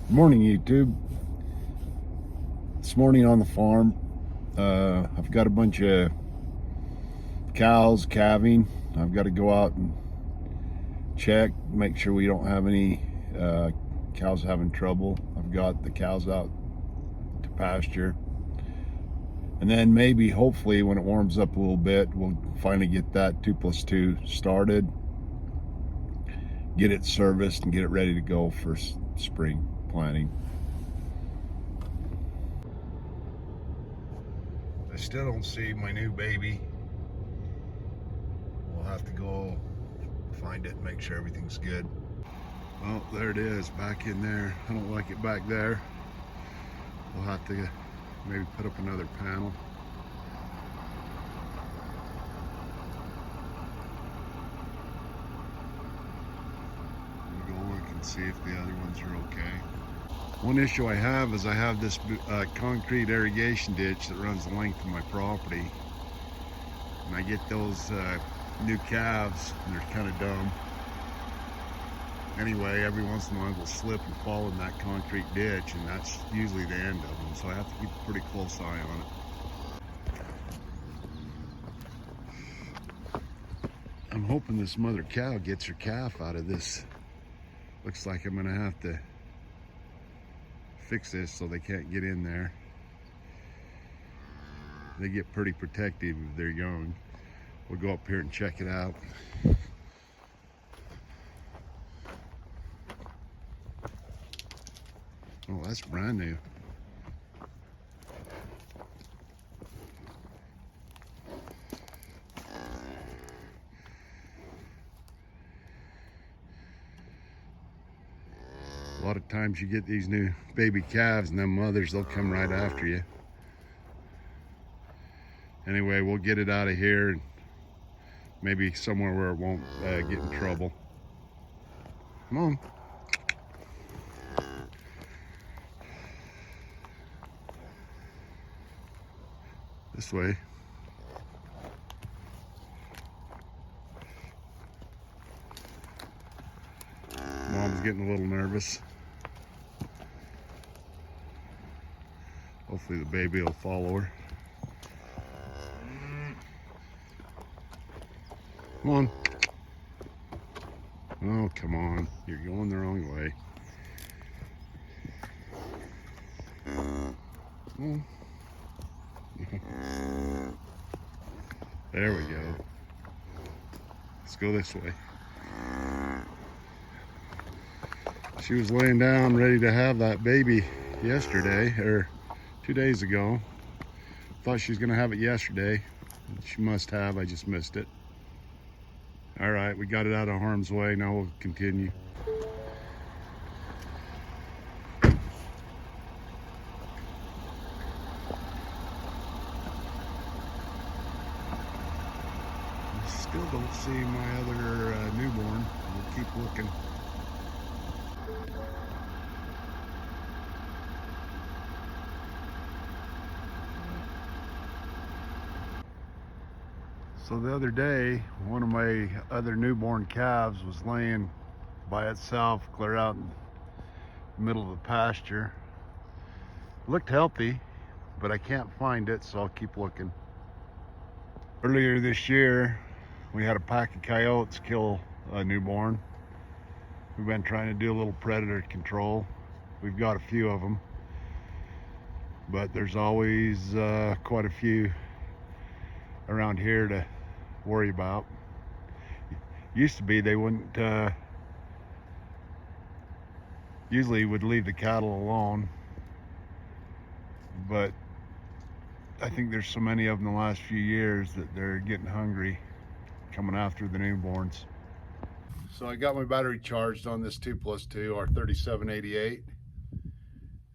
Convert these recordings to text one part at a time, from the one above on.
Morning, YouTube. This morning on the farm, I've got a bunch of cows calving. I've got to go out and check, make sure we don't have any cows having trouble. I've got the cows out to pasture, and then maybe, hopefully, when it warms up a little bit, we'll finally get that 2+2 started, get it serviced, and get it ready to go for spring planting. I still don't see my new baby. We'll have to go find it and make sure everything's good. Oh, there it is, back in there. I don't like it back there. We'll have to maybe put up another panel. We'll go look and see if the other ones are okay. One issue I have is I have this concrete irrigation ditch that runs the length of my property. And I get those new calves, and they're kind of dumb. Anyway, every once in a while they'll slip and fall in that concrete ditch, and that's usually the end of them. So I have to keep a pretty close eye on it. I'm hoping this mother cow gets her calf out of this. Looks like I'm gonna have to fix this so they can't get in there. They get pretty protective if they're young. We'll go up here and check it out. Oh, that's brand new. A lot of times you get these new baby calves and them mothers, they'll come right after you. Anyway, we'll get it out of here and maybe somewhere where it won't get in trouble. Come on. This way. Mom's getting a little nervous. Hopefully the baby will follow her. Come on. Oh, come on. You're going the wrong way. Oh. There we go. Let's go this way. She was laying down ready to have that baby yesterday, or 2 days ago. Thought she was gonna have it yesterday. She must have, I just missed it. All right, we got it out of harm's way. Now we'll continue. Still don't see my other newborn. We'll keep looking. So the other day, one of my other newborn calves was laying by itself, clear out in the middle of the pasture. Looked healthy, but I can't find it, so I'll keep looking. Earlier this year, we had a pack of coyotes kill a newborn. We've been trying to do a little predator control. We've got a few of them, but there's always quite a few around here to worry about. Used to be they wouldn't usually would leave the cattle alone, but I think there's so many of them the last few years that they're getting hungry, coming after the newborns. So I got my battery charged on this 2+2, our 3788.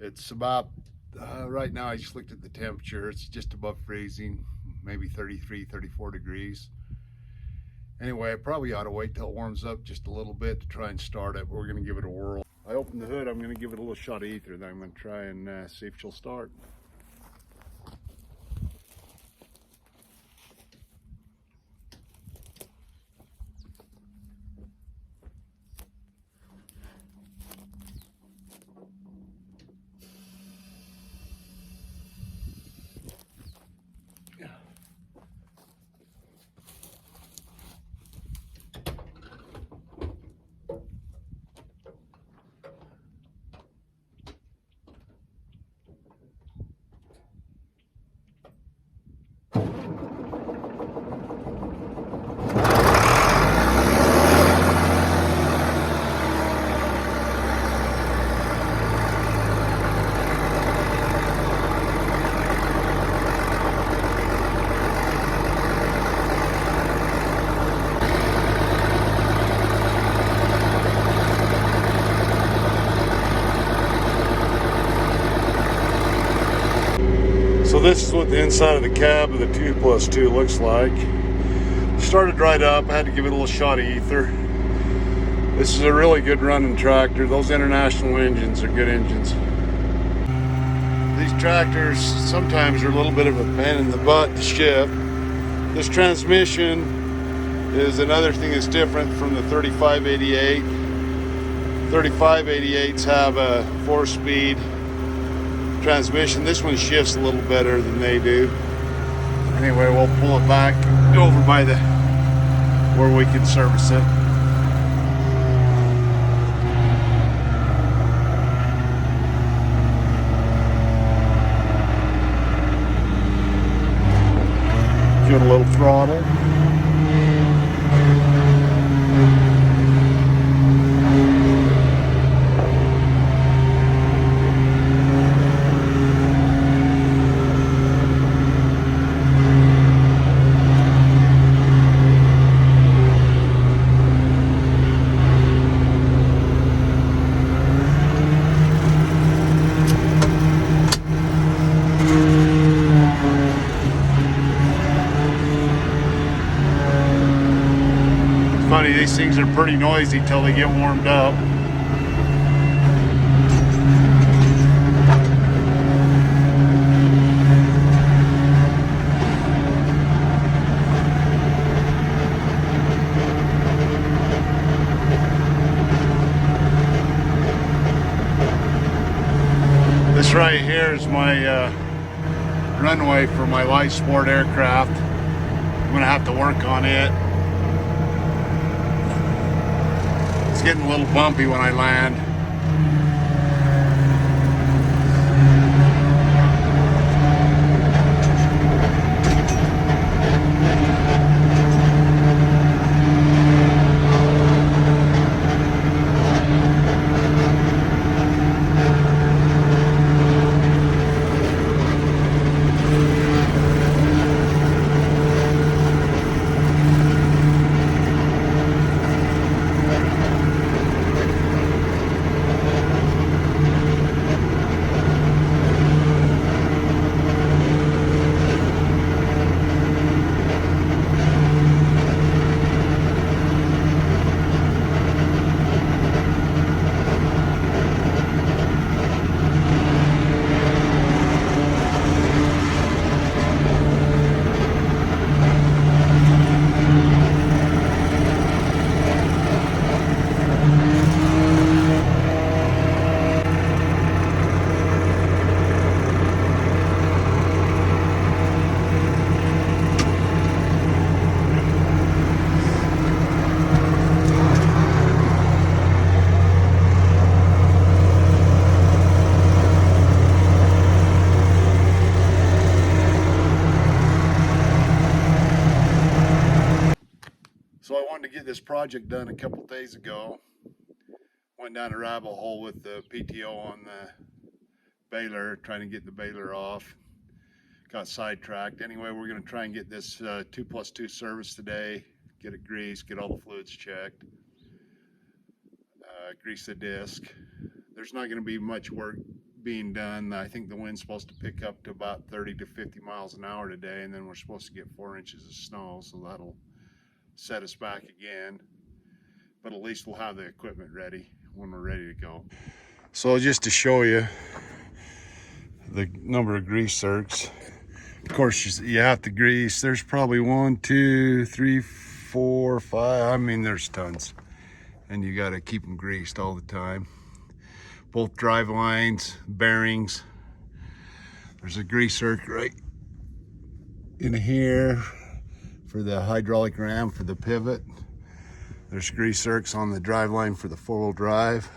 It's about right now, I just looked at the temperature, it's just above freezing, maybe 33, 34 degrees. Anyway, I probably ought to wait till it warms up just a little bit to try and start it, but we're gonna give it a whirl. I opened the hood, I'm gonna give it a little shot of ether, then I'm gonna try and see if she'll start. So this is what the inside of the cab of the 2+2 looks like. Started dried up, I had to give it a little shot of ether. This is a really good running tractor. Those International engines are good engines. These tractors sometimes are a little bit of a pain in the butt to shift. This transmission is another thing that's different from the 3588. 3588s have a 4-speed transmission. This one shifts a little better than they do. Anyway, we'll pull it back over by the where we can service it. Give it a little throttle. Funny, these things are pretty noisy till they get warmed up. This right here is my runway for my light sport aircraft. I'm gonna have to work on it. It's getting a little bumpy when I land. So I wanted to get this project done a couple days ago. Went down a rabbit hole with the PTO on the baler, trying to get the baler off. Got sidetracked. Anyway, we're going to try and get this 2+2 service today. Get it greased, get all the fluids checked. Grease the disc. There's not going to be much work being done. I think the wind's supposed to pick up to about 30 to 50 miles an hour today, and then we're supposed to get 4 inches of snow, so that'll set us back again. But at least we'll have the equipment ready when we're ready to go. So just to show you the number of grease zerks, of course you have to grease. There's probably 1, 2, 3, 4, 5. I mean, there's tons, and you got to keep them greased all the time. Both drive lines, bearings. There's a grease zerk right in here for the hydraulic ram for the pivot. There's grease zerks on the drive line for the 4-wheel drive.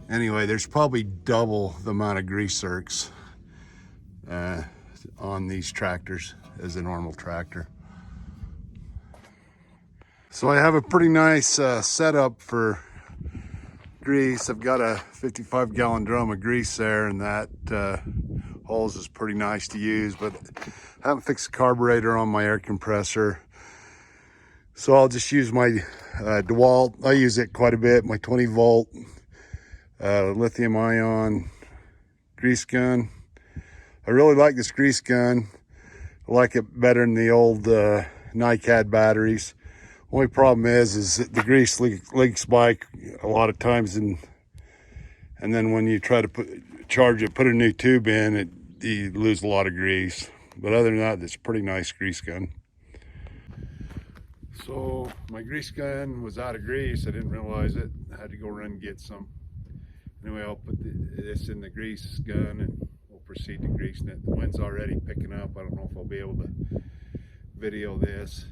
Anyway, there's probably double the amount of grease zerks on these tractors as a normal tractor. So I have a pretty nice setup for grease. I've got a 55-gallon drum of grease there, and that hose is pretty nice to use, but I haven't fixed the carburetor on my air compressor. So I'll just use my DeWalt. I use it quite a bit, my 20-volt lithium ion grease gun. I really like this grease gun. I like it better than the old NiCad batteries. Only problem is that the grease leaks by a lot of times, and then when you try to charge it, put a new tube in, you lose a lot of grease. But other than that, it's a pretty nice grease gun. So my grease gun was out of grease. I didn't realize it. I had to go run and get some. Anyway, I'll put this in the grease gun and we'll proceed to greasing it. The wind's already picking up. I don't know if I'll be able to video this.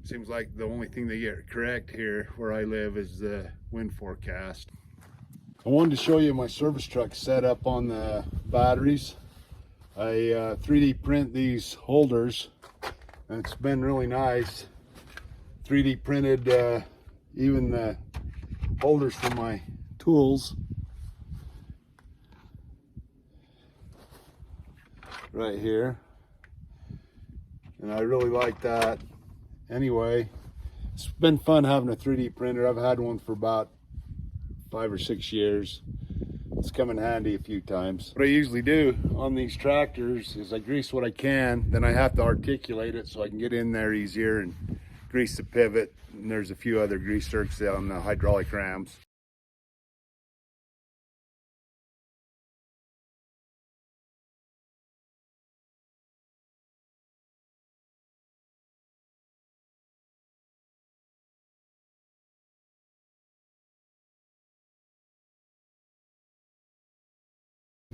Seems like the only thing they get correct here where I live is the wind forecast. I wanted to show you my service truck setup on the batteries. I 3D print these holders and it's been really nice. 3D printed even the holders for my tools right here, and I really like that. Anyway, it's been fun having a 3D printer. I've had one for about 5 or 6 years. It's come in handy a few times. What I usually do on these tractors is I grease what I can, then I have to articulate it so I can get in there easier and grease the pivot, and there's a few other grease zerks on the hydraulic rams.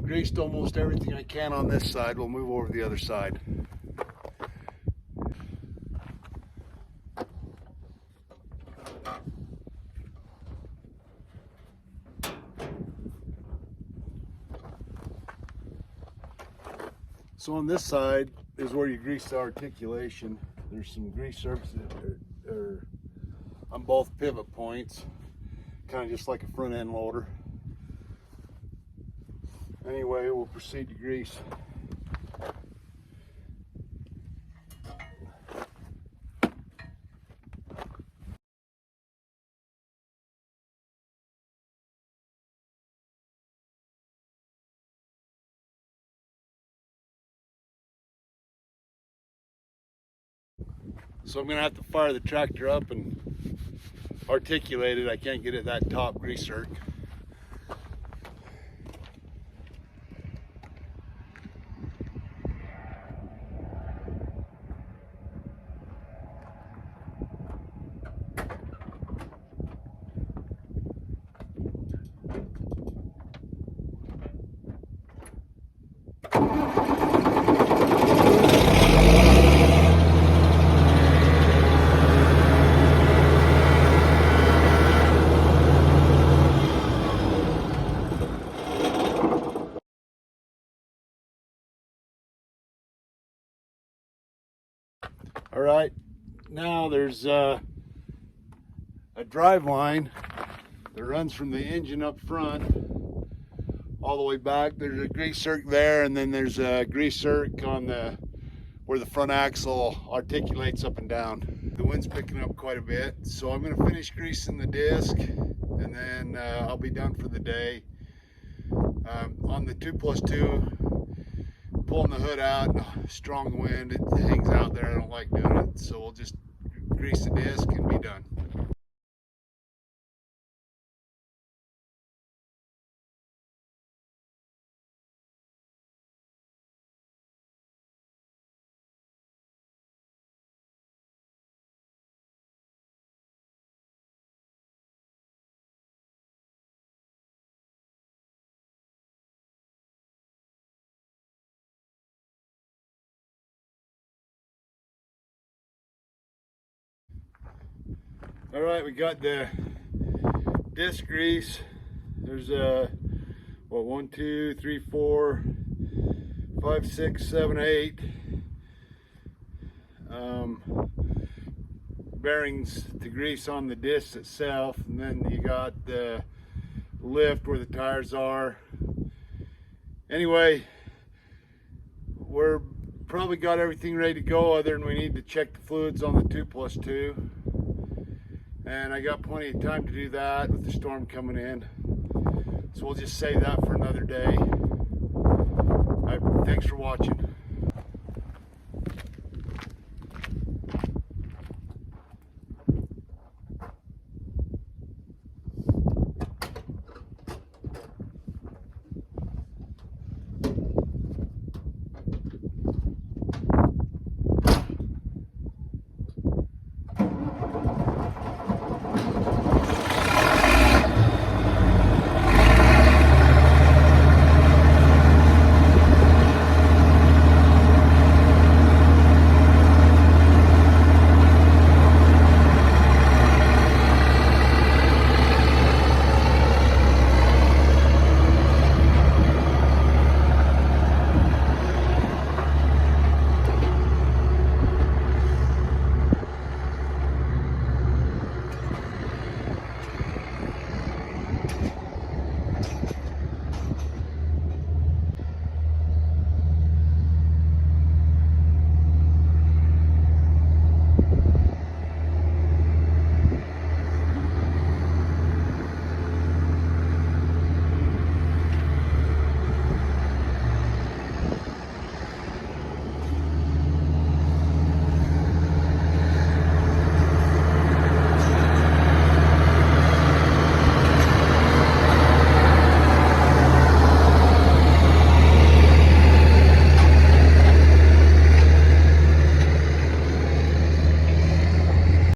Greased almost everything I can on this side. We'll move over to the other side. So on this side is where you grease the articulation. There's some grease surfaces that are on both pivot points, kind of just like a front end loader. Anyway, we'll proceed to grease. So I'm gonna have to fire the tractor up and articulate it. I can't get it that top grease zerk. All right, now there's a drive line that runs from the engine up front all the way back. There's a grease zerk there, and then there's a grease zerk on where the front axle articulates up and down. The wind's picking up quite a bit, so I'm gonna finish greasing the disc, and then I'll be done for the day. On the 2+2, pulling the hood out, strong wind, it hangs out there. I don't like doing it, so we'll just grease the disc and be done. All right, we got the disc grease. There's what, 1, 2, 3, 4, 5, 6, 7, 8 bearings to grease on the disc itself, and then you got the lift where the tires are. Anyway, we're probably got everything ready to go, other than we need to check the fluids on the 2+2. And I got plenty of time to do that with the storm coming in. So we'll just save that for another day. Thanks for watching.